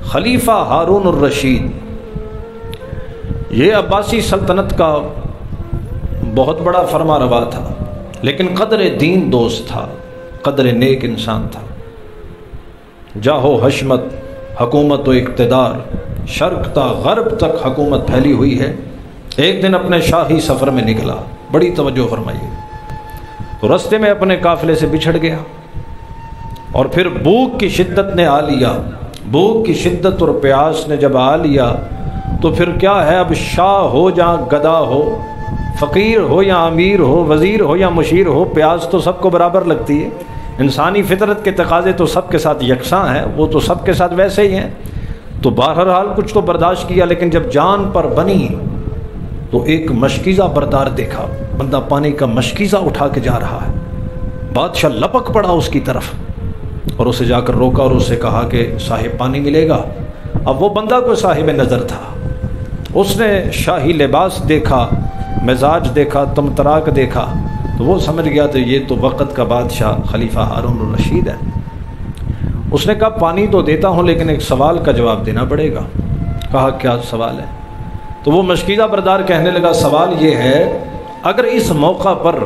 خلیفہ ہارون الرشید یہ عباسی سلطنت کا بہت بڑا فرما روا تھا، لیکن قدر دین دوست تھا، قدر نیک انسان تھا۔ جاہ و حشمت، حکومت و اقتدار، شرق تا غرب تک حکومت پھیلی ہوئی ہے۔ ایک دن اپنے شاہی سفر میں نکلا، بڑی توجہ فرمائیے، تو رستے میں اپنے قافلے سے بچھڑ گیا، اور پھر بھوک کی شدت نے آ لیا۔ بھوک کی شدت اور پیاس نے جب آ لیا تو پھر کیا ہے، اب شاہ ہو یا گدا ہو، فقیر ہو یا امیر ہو، وزیر ہو یا مشیر ہو، پیاس تو سب کو برابر لگتی ہے۔ انسانی فطرت کے تقاضے تو سب کے ساتھ یکساں ہیں، وہ تو سب کے ساتھ ویسے ہی ہیں۔ تو بہرحال کچھ تو برداشت کیا، لیکن جب جان پر بنی تو ایک مشکیزہ بردار دیکھا، بندہ پانی کا مشکیزہ اٹھا کے جا رہا ہے۔ بادشاہ لپک پڑا اس کی طرف اور اسے جا کر روکا اور اسے کہا کہ صاحب پانی ملے گا۔ اب وہ بندہ کوئی صاحب نظر تھا، اس نے شاہی لباس دیکھا، مزاج دیکھا، تمتراک دیکھا، تو وہ سمجھ گیا تو یہ تو وقت کا بادشاہ خلیفہ ہارون الرشید ہے۔ اس نے کہا پانی تو دیتا ہوں، لیکن ایک سوال کا جواب دینا پڑے گا۔ کہا کیا سوال ہے؟ تو وہ مشکیزہ بردار کہنے لگا سوال یہ ہے، اگر اس موقع پر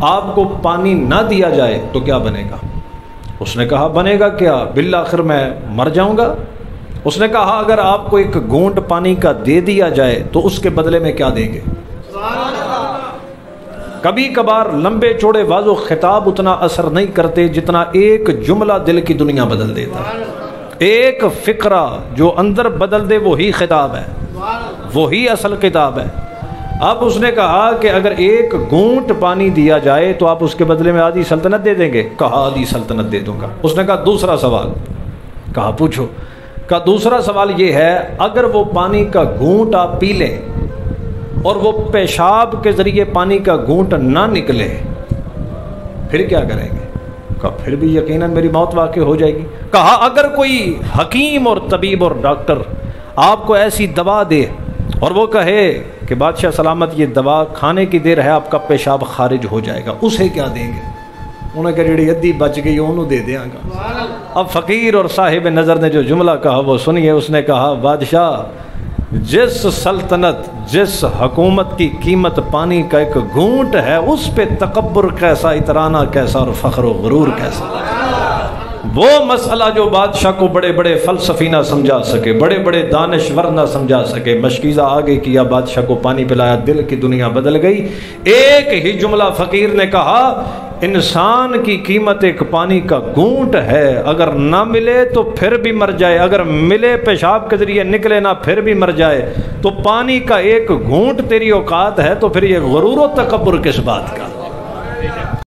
آپ کو پانی نہ دیا جائے تو کیا بنے گا؟ اس نے کہا بنے گا کیا، بالآخر میں مر جاؤں گا۔ اس نے کہا اگر آپ کو ایک گھونٹ پانی کا دے دیا جائے تو اس کے بدلے میں کیا دیں گے؟ کبھی کبھار لمبے چوڑے واضح خطاب اتنا اثر نہیں کرتے جتنا ایک جملہ دل کی دنیا بدل دیتا ہے۔ ایک فقرہ جو اندر بدل دے وہی خطاب ہے، وہی اصل کتاب ہے۔ اب اس نے کہا کہ اگر ایک گھونٹ پانی دیا جائے تو آپ اس کے بدلے میں آدھی سلطنت دے دیں گے؟ کہا آدھی سلطنت دے دوں گا۔ اس نے کہا دوسرا سوال، کہا پوچھو۔ کہا دوسرا سوال یہ ہے، اگر وہ پانی کا گھونٹ آپ پی لیں اور وہ پیشاب کے ذریعے پانی کا گھونٹ نہ نکلے پھر کیا کریں گے؟ کہا پھر بھی یقیناً میری موت واقع ہو جائے گی۔ کہا اگر کوئی حکیم اور طبیب اور ڈاکٹر آپ کو ایسی دوا دے اور وہ کہے کہ بادشاہ سلامت یہ دوا کھانے کی دیر ہے، آپ کا پیشاب خارج ہو جائے گا، اسے کیا دیں گے؟ انہوں نے کہا جڑی ادھی بچ گئی انہوں دے دیاں گا۔ اب فقیر اور صاحب نظر نے جو جملہ کہا وہ سنیے۔ اس نے کہا بادشاہ جس سلطنت، جس حکومت کی قیمت پانی کا ایک گھونٹ ہے، اس پہ تکبر کیسا، اطرانہ کیسا اور فخر و غرور کیسا؟ وہ مسئلہ جو بادشاہ کو بڑے بڑے فلسفی نہ سمجھا سکے، بڑے بڑے دانشور نہ سمجھا سکے، مشکیزہ آگے کیا، بادشاہ کو پانی پلایا، دل کی دنیا بدل گئی۔ ایک ہی جملہ فقیر نے کہا انسان کی قیمت ایک پانی کا گھونٹ ہے، اگر نہ ملے تو پھر بھی مر جائے، اگر ملے پیشاب کے ذریعے نکلے نہ پھر بھی مر جائے، تو پانی کا ایک گھونٹ تیری اوقات ہے، تو پھر یہ غرور و تکبر کس بات کا؟